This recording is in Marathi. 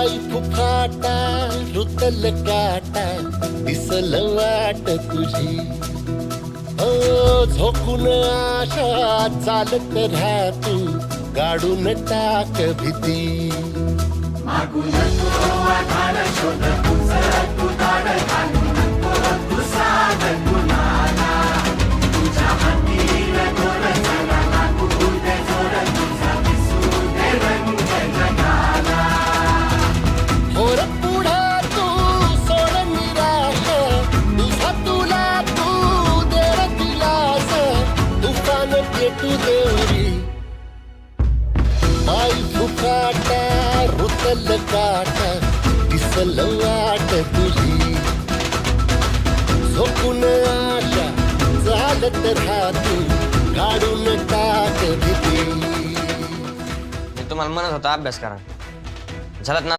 पाय फुफाटा रुतल काटा दिसल वाट तुझी झोकून आशा चालत राहा तू गाडून टाक भीती मागून तो आधार शोध तुझं तू दाड घालू नको तू साध कुणाला तुझ्या हातीला दोर चला लागू दे जोर तुझा दिसू दे रंग जगाला होर पुढे तू सोड निराश तुझा तुला तू देर दिलास तुफान पेटू देवरी पाय फुफाटा रुतल काटा दिसल वाट तुझी झोपून आशा चालत राहा तू काढून टाक भीती मी तुम्हाला म्हणत होता अभ्यास करा झालात ना